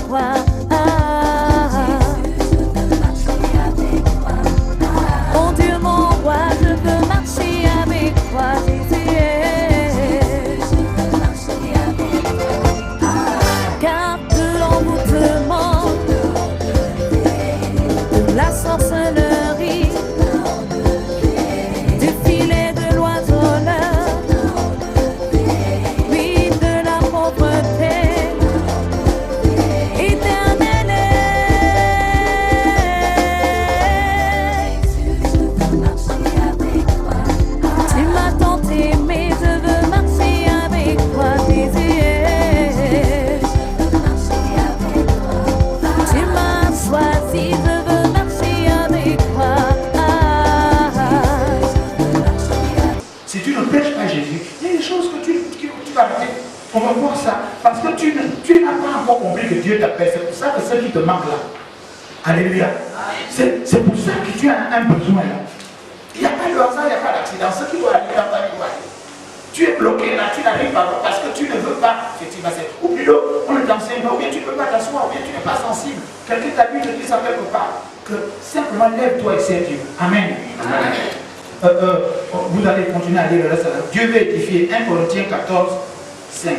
toi. Mon Dieu, mon roi, je veux marcher avec toi, Jésus. Car de l'envoûtement, de la sorcellerie, du filet de l'oiseleur, oui, de la pauvreté, éternelle. Tu m'as tant aimé, je veux marcher avec toi, Jésus. Tu m'as choisi, je veux marcher avec toi. Si tu ne prêches pas Jésus, il y a des choses que tu vas rater. On va voir ça. Parce que tu n'as pas encore compris que Dieu t'appelle. C'est pour ça que ce qui te manque là. Alléluia. C'est pour ça que tu as un besoin là. Il n'y a pas de hasard, il n'y a pas d'accident. Ce qui doit arriver dans ta vie doit arriver. Tu es bloqué là, tu n'arrives pas parce que tu ne veux pas, effectivement, ou plutôt, on ne t'enseigne pas, ou bien tu ne peux pas t'asseoir, ou bien tu n'es pas sensible. Quelqu'un t'a dit, te dit ça quelque part. Que simplement lève-toi et sers Dieu. Amen. Vous allez continuer à lire le reste. Dieu veut édifier 1 Corinthiens 14, 5.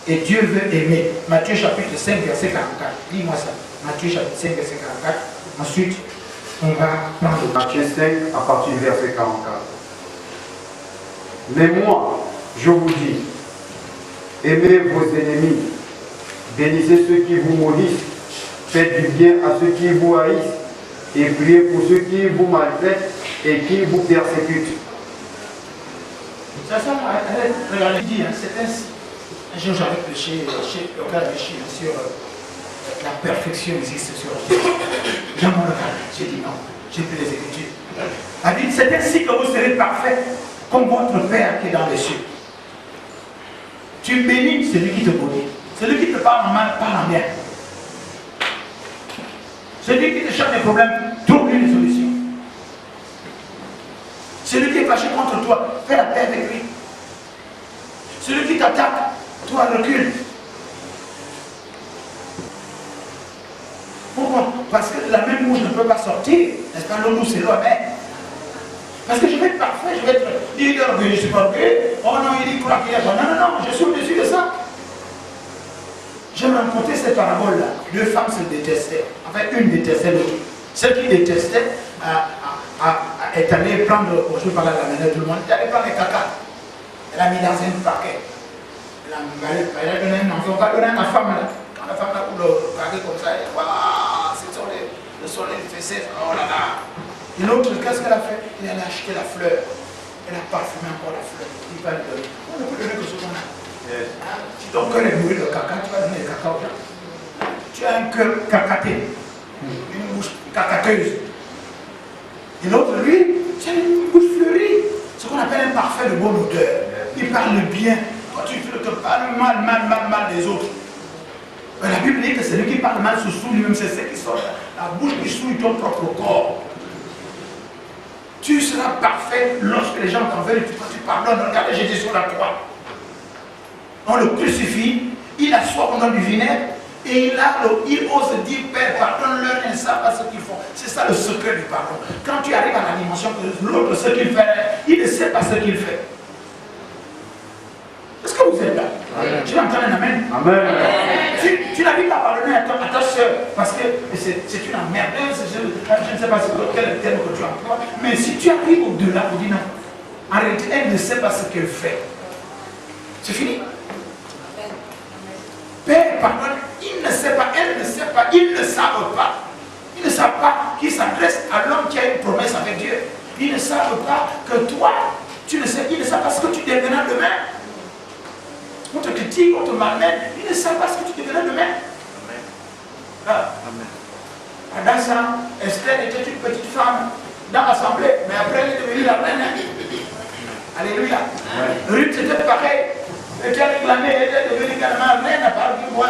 Et Dieu veut aimer. Matthieu chapitre 5, verset 44. Lis-moi ça. Matthieu chapitre 5, verset 44. Ensuite, on va prendre Matthieu 5, à partir du verset 44. Mais moi, je vous dis, aimez vos ennemis, bénissez ceux qui vous maudissent, faites du bien à ceux qui vous haïssent, et priez pour ceux qui vous maltraitent et qui vous persécutent. Ça, regardez, il dit, c'est ainsi. Un jour, j'avais prêché, sur la perfection existe sur Dieu. Dans mon regard, j'ai dit non, j'ai pris les Écritures. Elle dit, c'est ainsi que vous serez parfaits, comme votre Père qui est dans les cieux. Tu bénis celui qui te maudit. Celui qui te parle en mal, parle en bien. Celui qui te cherche des problèmes, trouve une solution. Celui qui est fâché contre toi, fais la paix avec lui. Celui qui t'attaque, toi recule. Pourquoi? Parce que la même bouche ne peut pas sortir, n'est-ce pas? L'eau douce et l'eau amère. Parce que je vais être parfait, je vais être leader, je ne suis pas orgueilleux. Oh non, il croit qu'il y a pas. Non, non, non, je suis au-dessus de ça. J'aime raconter cette parabole-là. Deux femmes se détestaient. En fait, une détestait l'autre. Celle qui détestait est allée prendre, je parle à la manière de tout le monde, elle est allée prendre les caca. Elle a mis dans un paquet. Elle a donné un enfant, pas donné à ma femme là. Quand la femme a ouvert le paquet comme ça, elle dit, waouh, c'est le soleil fait sèche, oh là là. Et l'autre, qu'est-ce qu'elle a fait? Elle a acheté la fleur. Elle a parfumé encore la fleur. Il va lui donner. On ne peut donner que ce qu'on a. Si ton cœur est nourri de caca, tu vas donner le caca aux gens. Tu as un cœur cacaté, une bouche cacateuse. Et l'autre, lui, c'est une bouche fleurie. Ce qu'on appelle un parfait de bonne odeur. Il parle bien. Toi, tu te parles mal des autres. Mais la Bible dit que celui qui parle mal se souille lui-même, c'est ce qui sort. La bouche qui souille ton propre corps. Tu seras parfait lorsque les gens t'en veulent et tu pardonnes. Regardez Jésus sur la croix. On le crucifie, il assoit pendant du vinaigre et il ose dire, Père, pardonne-leur, ils ne savent pas ce qu'ils font. C'est ça le secret du pardon. Quand tu arrives à la dimension que l'autre, ce qu'il fait, il ne sait pas ce qu'il fait. Est-ce que vous êtes là? Amen. Tu entends un amen? Amen. Tu n'arrives pas à pardonner à ta soeur parce que c'est une emmerdeuse, je ne sais pas quel terme que tu emploies, mais si tu arrives au-delà, tu dis non. En réalité, elle ne sait pas ce qu'elle fait. C'est fini. Père, pardonne, il ne sait pas, elle ne sait pas, ils ne savent pas. Ils ne savent pas qu'ils s'adressent à l'homme qui a une promesse avec Dieu. Ils ne savent pas que toi, tu ne sais, ils ne savent pas ce que tu deviendras demain. On te critique, on te malmène, ils ne savent pas ce que tu deviendras demain. Amen. Dans ça, Esther était une petite femme dans l'assemblée, mais après elle est devenue la reine. Alléluia. Ruth c'était pareil. Elle était réclamée, elle était devenue également reine à part du bois.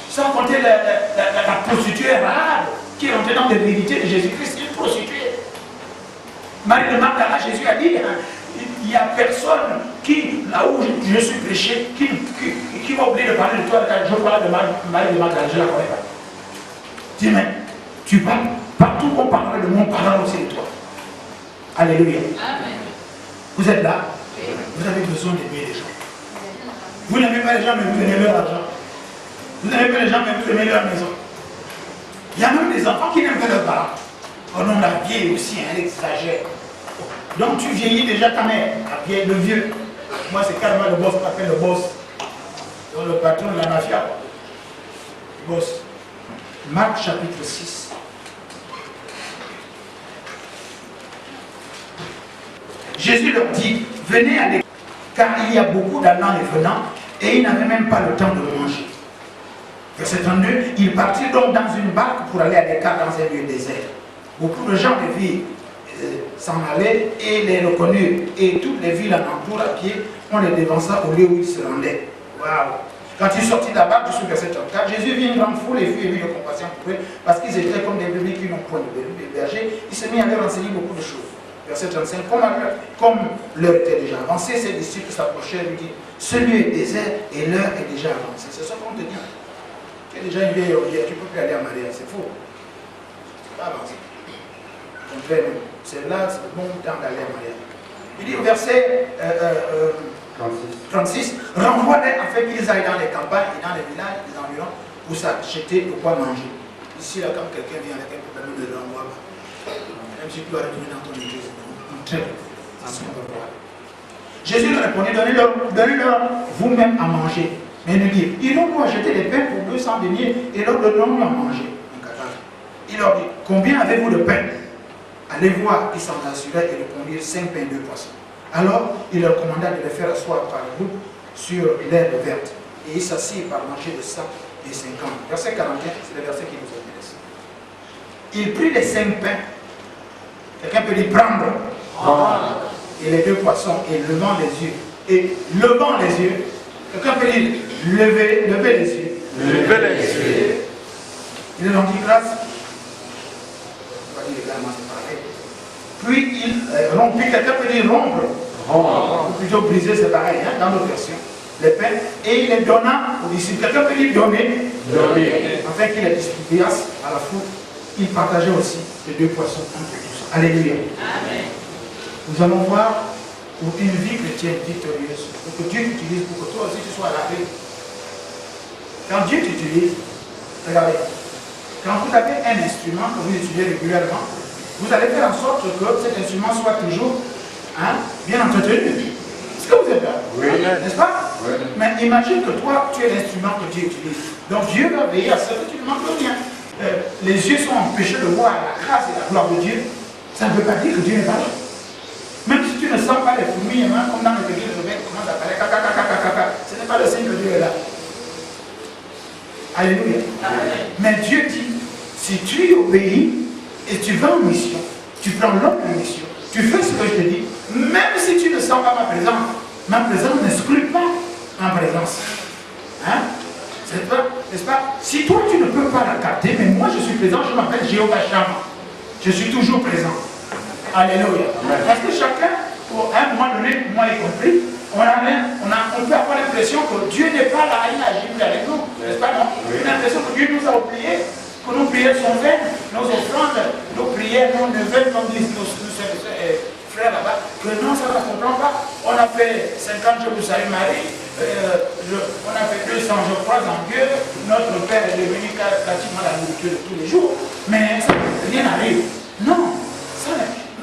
Sans compter la prostituée arabe qui est rentrée dans l'hérédité de Jésus-Christ, une prostituée. Marie de Magdala, Jésus a dit, il n'y a personne qui, là où je suis prêché, qui m'a oublié de parler de toi quand je parle de Marie de Magdalene, je ne la connais pas. Dis, mais tu parles, partout on parlerait de mon parent aussi de toi. Alléluia. Amen. Vous êtes là? Vous avez besoin d'aimer les gens. Vous n'aimez pas les gens, mais vous aimez leur argent. Vous n'aimez pas les gens, mais vous aimez leur maison. Il y a même des enfants qui n'aiment pas leurs parents. Oh non, la vieille aussi, elle exagère. Donc tu vieillis déjà ta mère, la vieille, le vieux. Moi c'est carrément le boss, on m'appelle le boss. Donc le patron de la mafia. Le boss. Marc chapitre 6. Jésus leur dit, venez à l'école, car il y a beaucoup d'allants et venants, et ils n'avaient même pas le temps de manger. Verset 32, ils partirent donc dans une barque pour aller à l'écart dans un lieu désert. Beaucoup de gens les virent s'en aller et les reconnurent, et toutes les villes alentour à pied, on les dévança au lieu où ils se rendaient. Waouh! Quand il sortit de la barque, je suis verset 34, Jésus vit une grande foule et fut ému de compassion pour eux, parce qu'ils étaient comme des bébés qui n'ont point de berger. Il se mit à leur enseigner beaucoup de choses. Verset 35, comme l'heure était déjà avancée, ses disciples s'approchaient et lui dirent, ce lieu est désert et l'heure est déjà avancée. C'est ça qu'on te dit. Tu es déjà une vieille ouvrière, tu ne peux plus aller en mariage, c'est faux. C'est pas avancé. C'est là, c'est le bon temps d'aller en mariage. Il dit au verset 36, renvoie-les afin qu'ils aillent dans les campagnes et dans les villages, les environs, pour s'acheter de quoi manger. Ici, là, quand quelqu'un vient avec un problème, ne le renvoie pas. Même si tu dois retourner dans ton église, c'est ce qu'on va voir. Jésus leur répondit, donnez-leur vous-même à manger. Mais il dit, ils ont acheté des pains pour 200 deniers et leur donnons à manger. Il leur dit, combien avez-vous de pain? Allez voir, ils s'en assuraient et répondirent 5 pains et 2 poissons. Alors, il leur commanda de les faire asseoir par groupe sur l'herbe verte. Et ils s'assirent par marché de 100 et 50. Verset 41, c'est le verset qui nous intéresse. Il prit les 5 pains. Quelqu'un peut dire prendre. Et les 2 poissons, et levant les yeux. Et levant les yeux. Quelqu'un peut dire lever les yeux. Lever les yeux. Il leur dit grâce. Puis il rompit, quelqu'un peut dire rompre. Ou plutôt briser, c'est pareil, hein, dans notre version. Les pains, et il les donna aux disciples. Quelqu'un peut dire donner. Afin qu'il les distribuasse à la foule. Il partageait aussi les 2 poissons entre tous. Alléluia. Amen. Nous allons voir pour une vie chrétienne victorieuse, pour que Dieu t'utilise, pour que toi aussi tu sois à la paix. Quand Dieu t'utilise, regardez, quand vous avez un instrument que vous utilisez régulièrement, vous allez faire en sorte que cet instrument soit toujours bien entretenu. Est-ce que vous êtes là? Oui. N'est-ce pas? Oui. Mais imagine que toi, tu es l'instrument que Dieu utilise. Donc Dieu va veiller à ce que tu ne manques rien. Les yeux sont empêchés de voir la grâce et la gloire de Dieu. Ça ne veut pas dire que Dieu n'est pas là. Même si tu ne sens pas les fourmis, comme dans le pays de Rebecca, comment ça paraît, ce n'est pas le signe que Dieu est là. Alléluia. Amen. Mais Dieu dit, si tu obéis et tu vas en mission, tu prends l'homme en mission, tu fais ce que je te dis, même si tu ne sens pas ma présence n'exclut pas ma présence. Hein? N'est-ce pas? Si toi tu ne peux pas la capter, mais moi je suis présent, je m'appelle Jéhovah Shammah. Je suis toujours présent. Alléluia. Parce que chacun, à un moment donné, moi y compris, on peut avoir l'impression que Dieu n'est pas là, il agit plus avec nous. N'est-ce pas? Non? On a l'impression que Dieu nous a oubliés, que nos prières sont vaines, nos offrandes, nos prières, nos neveux, comme disent nos frères là-bas, que non, ça ne se comprend pas. On a fait 50 jours pour salut Marie, on a fait 200 je crois en Dieu, notre Père est devenu pratiquement la nourriture de tous les jours, mais ça, rien n'arrive. Non,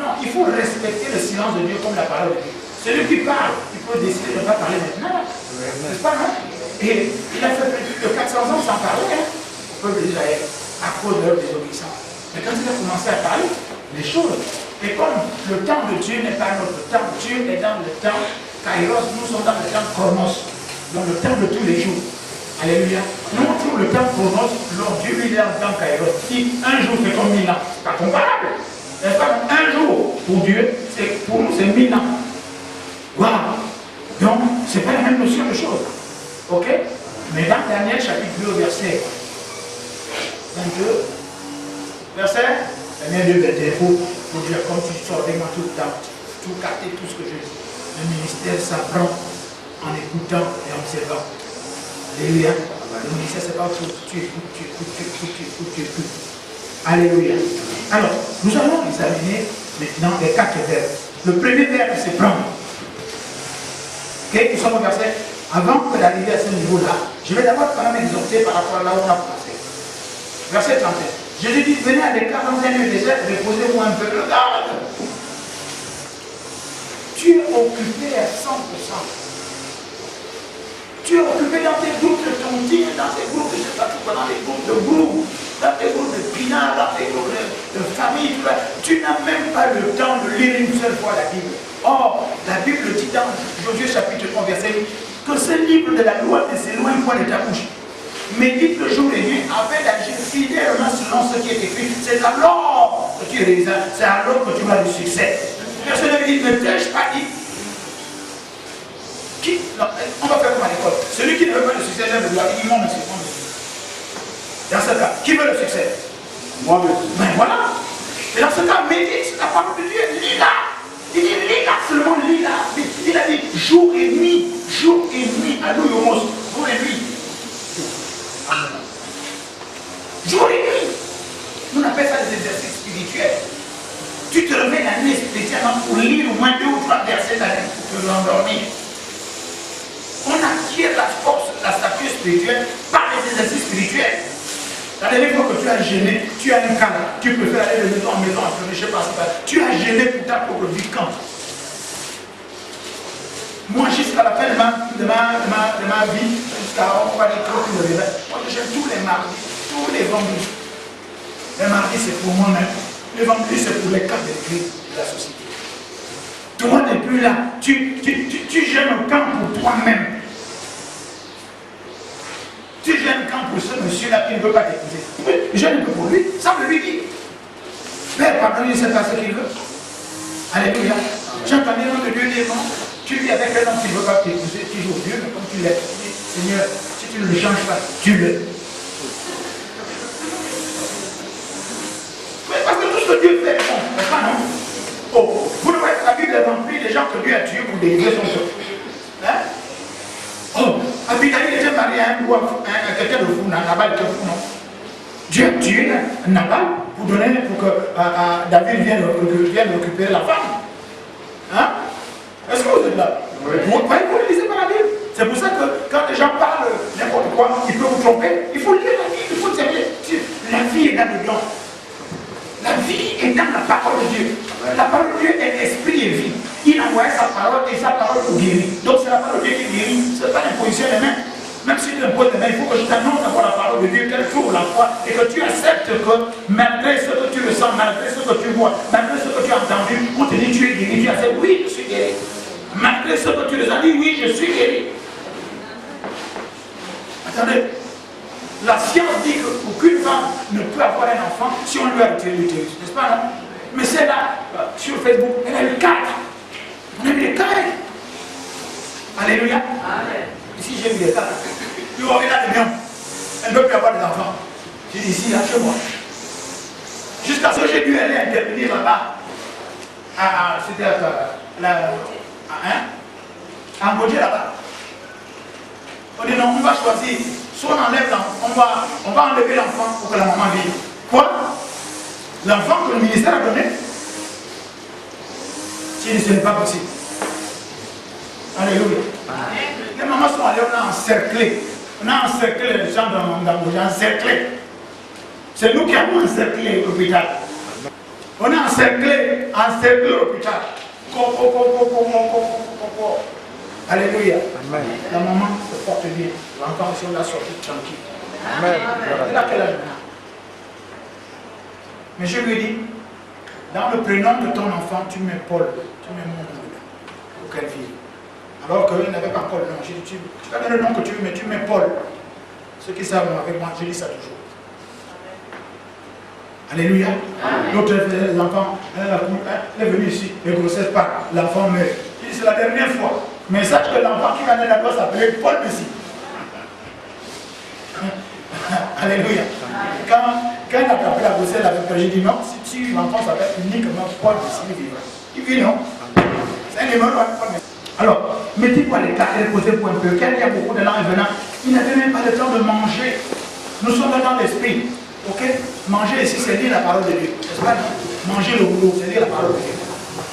non, il faut respecter le silence de Dieu comme la parole de Dieu. Celui qui parle, il peut décider de ne pas parler maintenant. N'est-ce pas, non? Et il a fait plus de 400 ans sans parler, hein, au peuple d'Israël, à cause de leur désobéissance. Mais quand il a commencé à parler, les choses, et comme le temps de Dieu n'est pas notre temps, Dieu est dans le temps Kairos, nous sommes dans le temps Chronos, dans le temps de tous les jours. Alléluia. Nous on trouve le temps Chronos, alors Dieu lui est dans le temps Kairos. Si un jour fait comme 1000 ans, c'est pas comparable. N'est-ce pas? Un jour pour Dieu, pour nous c'est 1000 ans. Waouh! Donc, ce n'est pas la même notion de choses. Ok? Mais dans Daniel chapitre 2, verset 22, verset Daniel 2, verset, il faut dire comme tu sors avec moi tout capter tout ce que je dis. Le ministère s'apprend en écoutant et en observant. Alléluia. Le ministère, c'est pas pour tu écoutes. Alléluia. Alors, nous allons examiner maintenant les 4 verbes. Le premier verbe, c'est prendre. Ok, nous sommes au verset. Avant d'arriver à ce niveau-là, je vais d'abord quand même exhorter par rapport à là où on a commencé. Verset 31. Jésus dit, venez à l'écart dans un lieu désert, reposez-vous un peu. Regarde. Tu es occupé à 100%. Tu es occupé dans tes groupes de tontines, dans tes groupes de je sais pas quoi, dans tes groupes de groupes, dans tes groupes de pinards, dans tes groupes de famille. Tu n'as même pas le temps de lire une seule fois la Bible. Or, la Bible dit dans Josué chapitre 3, verset 8, que ce livre de la loi ne s'éloigne point de ta bouche. Médite le jour et nuit afin d'agir fidèlement selon ce qui est écrit. C'est alors que tu réalises, c'est alors que tu vas du succès. Personne ne dit, ne t'ai-je pas dit? Qui? Non, on va faire comme à l'école. Celui qui ne veut pas le succès, lève le doigt. Il dit, moi, monsieur. Dans ce cas, qui veut le succès? Moi, monsieur. Ben voilà. Et dans ce cas, médite la parole de Dieu. Lis-la. Il dit, lis-la seulement, lis-la. Il a dit, jour et nuit. Jour et nuit. Alléluia, jour et nuit. Jour et nuit. On appelle ça des exercices spirituels. Tu te remets la nuit spécialement pour lire au moins 2 ou 3 versets d'année pour te rendormir. On acquiert la force, la stature spirituelle par les exercices spirituels. La dernière fois que tu as gêné, tu as un cas, tu préfères aller de maison en maison, je ne sais pas, tu as gêné pour ta propre vie quand? Moi, jusqu'à la fin de ma vie, jusqu'à on va dire que le réveil, moi je gêne tous les mardis, tous les vendredis. Les mardis c'est pour moi-même, les vendredis c'est pour les cas de Christ de la société. Toi n'est plus là, tu gênes un camp pour toi-même. Tu gênes un camp pour ce monsieur-là qui ne veut pas t'épouser. Je ne peux pour lui, ça me lui dit. Père, pardonne, il ne sait pas ce qu'il veut. Alléluia. J'ai entendu un de Dieu dire non. Tu vis avec un homme qui ne veut pas t'épouser, toujours Dieu, mais comme tu l'es, Seigneur, si tu ne le changes pas, tu le. Mais parce que tout ce que Dieu fait, bon, mais pas non. Oh, vous ne voyez pas, la Bible est remplie des gens que Dieu a tués pour délivrer son peuple. Hein? Oh, Abigail était marié à quelqu'un de fou, Nabal était fou, non? Dieu a tué Nabal pour que David vienne récupérer la femme. Hein? Est-ce que vous êtes là? Oui. Vous voyez, vous lisez pas la Bible. C'est pour ça que quand les gens parlent n'importe quoi, ils peuvent vous tromper. Il faut lire la Bible, il faut dire, la vie est là-dedans. La vie est dans la parole de Dieu. La parole de Dieu est esprit et vie. Il envoie sa parole et sa parole vous guérit. Donc c'est la parole de Dieu qui guérit. Ce n'est pas l'imposition des mains. Même si tu imposes des mains, il faut que je t'annonce d'abord la parole de Dieu, qu'elle s'ouvre la foi et que tu acceptes que malgré ce que tu ressens, malgré ce que tu vois, malgré ce que tu as entendu, on te dit tu es guéri, tu as dit oui, je suis guéri. Malgré ce que tu les as dit, oui, je suis guéri. Attendez. La science dit qu'aucune femme ne peut avoir un enfant si on lui a retiré l'utérus, n'est-ce pas, non? Mais c'est là, sur Facebook, elle a eu 4. On a mis les 4. Alléluia. Amen. Ici, j'ai mis les 4. Puis on regarde les miens. Elle ne peut plus avoir d'enfants. J'ai dit ici, là, chez moi. Jusqu'à ce que j'ai dû aller intervenir là-bas. C'était à Angodier là-bas. On dit non, on va choisir. Soit on enlève l'enfant, on va enlever l'enfant pour que la maman vive. Quoi? L'enfant que le ministère a donné? Si ce n'est pas possible. Alléluia. Les mamans sont allées, on a encerclé. On a encerclé les gens dans le encerclé. C'est nous qui avons encerclé l'hôpital. On a encerclé l'hôpital. Alléluia. Amen. La maman se porte bien. L'enfant aussi, on l'a sorti tranquille. Amen. Elle a quel âge maintenant? Mais je lui ai dit, dans le prénom de ton enfant, tu mets Paul, tu mets mon nom dedans. Pour qu'elle vive. Alors qu'il n'avait pas Paul, non. J'ai dit, tu vas donner le nom que tu veux, mais tu mets Paul. Ceux qui savent avec moi, je dis ça toujours. Alléluia. L'autre, l'enfant, elle est venue ici, les grossesses pas, l'enfant meurt. Je dis, c'est la dernière fois. Mais sache que l'enfant qui va naître là-bas s'appelait Paul Messi. Alléluia. Quand elle a tapé la grossesse avec toi, j'ai dit non, si l'enfant s'appelle uniquement Paul Messi, il vivra. Il vit non. C'est un numéro, Paul Messi. Alors, mettez-vous à l'écart et reposez-vous un peu. Quand il y a beaucoup d'allants et venants, il n'avait même pas le temps de manger. Nous sommes dans l'esprit. Ok? Manger ici, c'est lire la parole de Dieu. N'est-ce pas? Manger le boulot, c'est lire la parole de Dieu.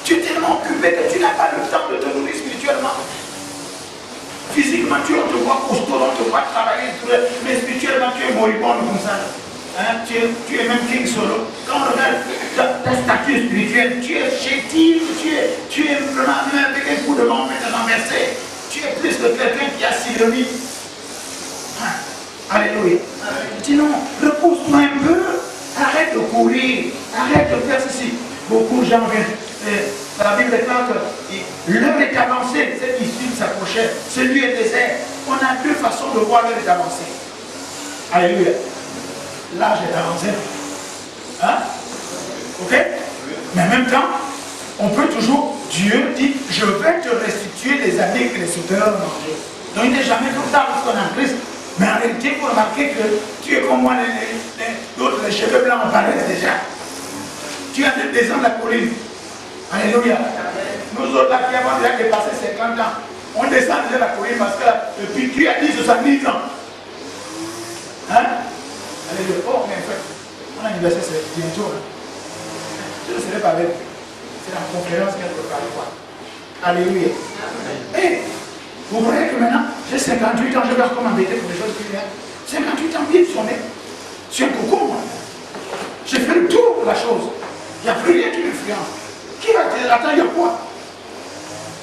Tu es tellement occupé que tu n'as pas le temps de te nourrir spirituellement. Physiquement, on te voit costaud, on te voit travailler, mais spirituellement, tu es moribond comme ça. Hein? Tu es même King Solo. Quand on regarde ta statue spirituelle, tu es chétif, tu es vraiment avec un coup de main renversé. Tu es plus que quelqu'un qui a Sidonie. Hein? Alléluia. Dis non, repose-toi un peu. Arrête de courir. Arrête de faire ceci. Beaucoup de gens viennent. La Bible déclare que l'heure est avancée. Ceux qui suivent s'approchaient. Celui est désert. On a deux façons de voir l'heure est avancée. Alléluia. L'âge est avancé. Hein? Ok? Mais en même temps, on peut toujours, Dieu dit, je vais te restituer les années que les sauterelles ont mangées. Donc il n'est jamais trop tard lorsqu'on est en Christ. Mais en réalité, il faut remarquer que tu es comme moi, d'autres, les cheveux blancs apparaissent déjà. Tu as des ans de la colline. Alléluia. Nous autres là qui avons déjà dépassé 50 ans, on descend déjà la colline parce que depuis tu as dit 70 ans. Hein? Alléluia. Oh, mais en fait, mon anniversaire c'est bientôt. Hein? Je ne serai pas avec vous. C'est la conférence qu'elle prépare quoi. Alléluia. Et vous voyez que maintenant, j'ai 58 ans, je vais encore m'embêter pour les choses qui viennent. 58 ans, bien sonné. Je suis un coco, moi. J'ai fait le tour de la chose. Il n'y a plus rien qui m'influence. Qui va dire, attends, il y a quoi?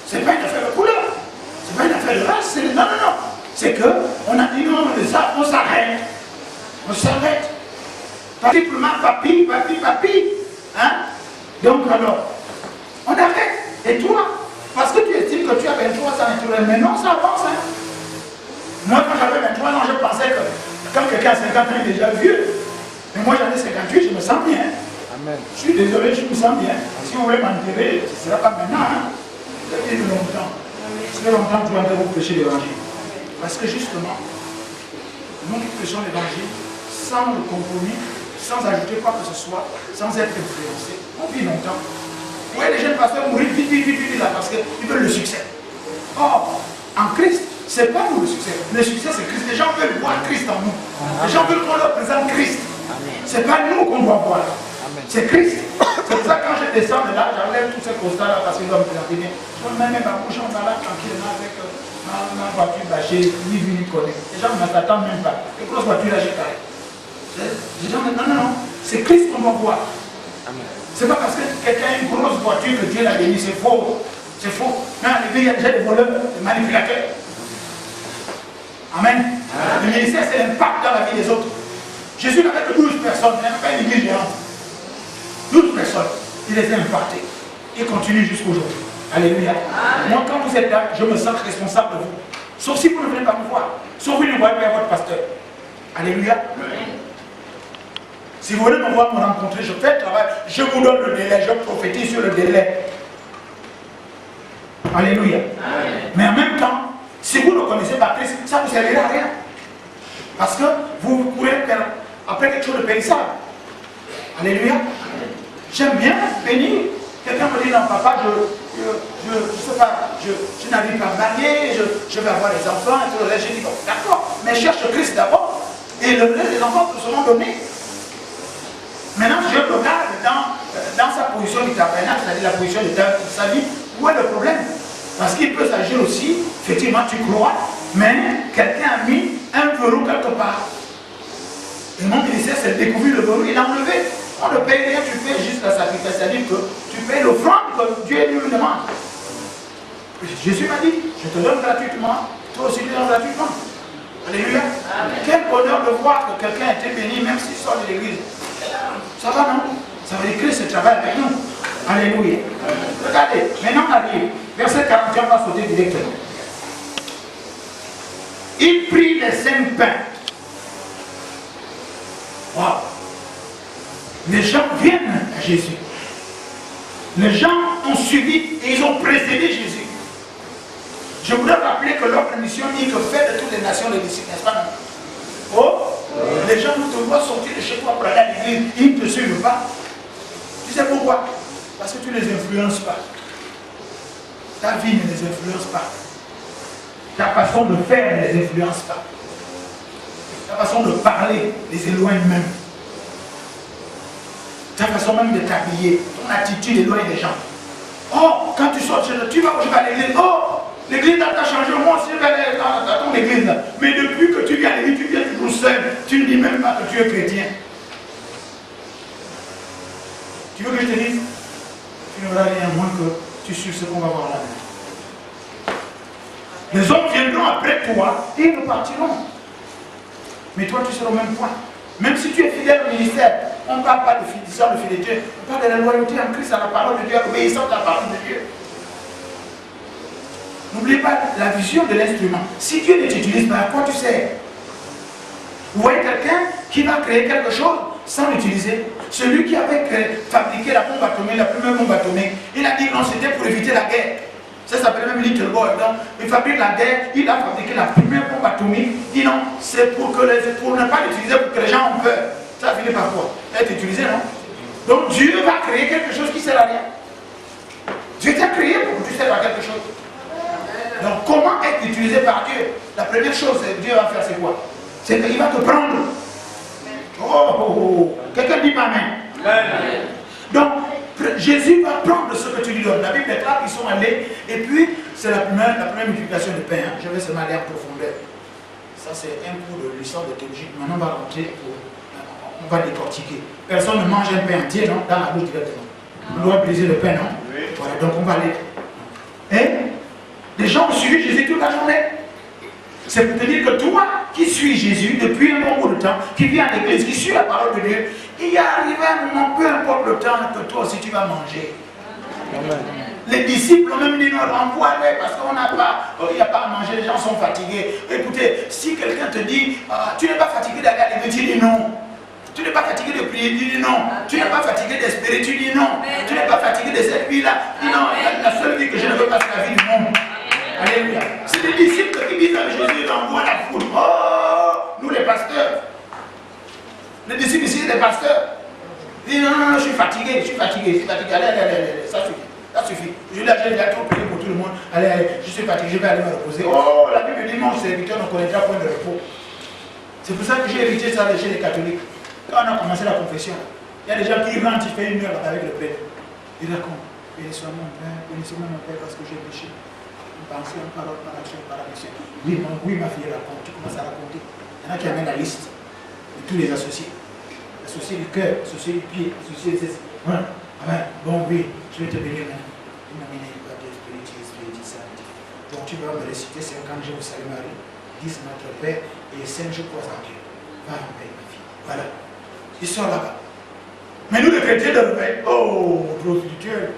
Ce n'est pas une affaire de couleur. Ce n'est pas une affaire de race. Non, non, non. C'est qu'on a dit non, mais ça, on s'arrête. On s'arrête. Simplement, papi. Hein? Donc, alors, on arrête. Et toi? Parce que tu estimes que tu as 23 ans naturel. Mais non, ça avance. Hein? Moi, quand j'avais 23 ans, je pensais que quand quelqu'un a 50 ans, il est déjà vieux. Mais moi, j'en ai 58, je me sens bien. Amen. Je suis désolé, je me sens bien. Si vous voulez m'enterrer, ce ne sera pas maintenant. Hein? Ça fait longtemps. Ça fait longtemps que tu vas vous prêcher l'évangile. Parce que justement, nous qui prêchons l'évangile, sans le compromis, sans ajouter quoi que ce soit, sans être influencé, on vit longtemps. Vous voyez les jeunes pasteurs mourir vite là parce qu'ils veulent le succès. Or, en Christ, ce n'est pas nous le succès. Le succès, c'est Christ. Les gens veulent voir Christ en nous. Les gens veulent qu'on leur présente Christ. Ce n'est pas nous qu'on doit voir. C'est Christ. C'est pour ça que quand je descends de là, j'enlève tous ces constats-là parce qu'ils doivent me présenter bien. Je me mets ma bouche, on va là tranquillement avec ma voiture bâchée, ni vu ni connu. Les gens ne m'attendent même pas. Les grosses voitures là, j'ai carré. Les gens me disent non, c'est Christ qu'on doit voir. C'est pas parce que quelqu'un a une grosse voiture que Dieu l'a béni, c'est faux. C'est faux. Mais en réalité, il y a déjà des voleurs, des manipulateurs. Amen. Le ministère, c'est l'impact dans la vie des autres. Jésus n'avait que 12 personnes, même pas une église géante. 12 personnes, il les a impactées. Il continue jusqu'aujourd'hui. Alléluia. Amen. Moi, quand vous êtes là, je me sens responsable de vous. Sauf si vous ne venez pas me voir. Sauf si vous ne voyez pas votre pasteur. Alléluia. Amen. Si vous voulez me voir, me rencontrer, je fais le travail, je vous donne le délai, je prophétise sur le délai. Alléluia. Amen. Mais en même temps, si vous ne connaissez pas Christ, ça ne vous servira à rien. Parce que vous pourrez faire après quelque chose de périssable. Alléluia. J'aime bien bénir. Quelqu'un me dit non, papa, je sais pas, je n'arrive pas à me marier, je vais avoir des enfants et tout le reste. J'ai dit bon, d'accord, mais cherche Christ d'abord. Et le reste des enfants te seront donnés. Maintenant, je regarde dans sa position du tabernacle, c'est-à-dire la position de sa vie, où est le problème? Parce qu'il peut s'agir aussi, effectivement, tu crois, mais quelqu'un a mis un verrou quelque part. Et mon ministère, c'est de découvrir le verrou, il l'a enlevé. On ne paye rien, tu payes juste la sacrifice, c'est-à-dire que tu payes l'offrande que Dieu lui demande. Jésus m'a dit, je te donne gratuitement, toi aussi tu donnes gratuitement. Alléluia. Amen. Quel bonheur de voir que quelqu'un a été béni, même s'il sort de l'église. Ça va, non? Ça veut dire que Christ travaille avec nous. Alléluia. Regardez, maintenant on arrive. Verset 41, on va sauter directement. Il prit les 5 pains. Wow. Les gens viennent à Jésus. Les gens ont suivi et ils ont précédé Jésus. Je voudrais rappeler que notre mission dit que fait de toutes les nations les disciples, n'est-ce pas? Oh, les gens te voient sortir de chez toi pour aller à l'église, ils ne te suivent pas. Tu sais pourquoi? Parce que tu ne les influences pas. Ta vie ne les influence pas. Ta façon de faire ne les influence pas. Ta façon de parler les éloigne même. Ta façon même de t'habiller, ton attitude éloigne les gens. Oh, quand tu sors, tu vas à l'église. Oh, l'église t'a changé. Moi aussi, je vais aller dans ton église. Mais depuis que tu viens à l'église, tu viens toujours seul. Tu ne dis même pas que tu es chrétien. Tu veux que je te dise? Tu n'auras rien moins que tu suives ce qu'on va voir là. Les hommes viendront après toi et ils nous partiront. Mais toi, tu seras au même point. Même si tu es fidèle au ministère, on ne parle pas de fidélité, on parle de la loyauté en Christ, à la parole de Dieu, obéissant à la parole de Dieu. N'oubliez pas la vision de l'instrument. Si Dieu ne t'utilise pas, à quoi tu sers? Vous voyez quelqu'un qui va créer quelque chose sans l'utiliser. Celui qui avait fabriqué la bombe atomique, la première bombe atomique, il a dit non, c'était pour éviter la guerre. Ça s'appelle même Little Boy. Donc, il fabrique la guerre, il a fabriqué la première bombe atomique. Il dit non, c'est pour ne pas l'utiliser pour que les gens ont peur. Ça finit par quoi? Être utilisé, non? Donc Dieu va créer quelque chose qui ne sert à rien. Dieu t'a créé pour que tu serves à quelque chose. Donc comment être utilisé par Dieu? La première chose que Dieu va faire, c'est quoi? C'est qu'il va te prendre. Oh. Quelqu'un dit pas amen. Donc Jésus va prendre ce que tu lui donnes. La Bible est là, ils sont allés. Et puis, c'est la première multiplication de pain. Je vais seulement aller en profondeur. Ça, c'est un cours de l'histoire de théologie. Maintenant, on va rentrer on va décortiquer. Personne ne mange un pain entier, non? Dans la bouche directement. On doit briser le pain, non? Oui. Voilà, donc on va aller. Et les gens ont suivi Jésus toute la journée. C'est pour te dire que toi, qui suis Jésus depuis un bon bout de temps, qui vient à l'église, qui suit la parole de Dieu, il y a arrivé un moment, peu importe le temps, que toi aussi tu vas manger. Amen. Les disciples ont même dit non, renvoie-les parce qu'on n'a pas, il n'y a pas à manger, les gens sont fatigués. Écoutez, si quelqu'un te dit, tu n'es pas fatigué d'aller à l'église, tu dis non. Tu n'es pas fatigué de prier, tu dis non. Tu n'es pas fatigué d'espérer, tu dis non. Tu n'es pas fatigué de cette vie-là, tu dis non. La seule vie que je ne veux pas, c'est la vie du monde. Alléluia. C'est des disciples qui disent à Jésus, renvoie la foule. Oh, nous les pasteurs. Les disciples ici, les pasteurs. Ils disent non, je suis fatigué, allez, ça suffit. Ça suffit. Je l'ai déjà trop payé pour tout le monde. Allez, je suis fatigué, je vais aller me reposer. Oh, la Bible dit mon serviteur ne connaîtra point de repos. C'est pour ça que j'ai hérité ça chez les catholiques. Quand on a commencé la confession, il y a des gens qui rentrent, ils font une heure avec le Père. Ils racontent, bénissez mon Père parce que j'ai péché. Une pensée, une parole, par action, par action. Oui, ma fille raconte, tu commences à raconter. Il y en a qui amènent la liste de tous les associés. Associés du cœur, associés du pied, associés des... Voilà. Bon, oui, je vais te bénir maintenant. Donc tu vas me réciter 5 ans, je vous salue Marie, 10 notre Père et 5 je crois en Dieu. Va en paix, ma fille. Voilà. Ils sont là-bas. Mais nous, les chrétiens de réveil, oh, prostituée.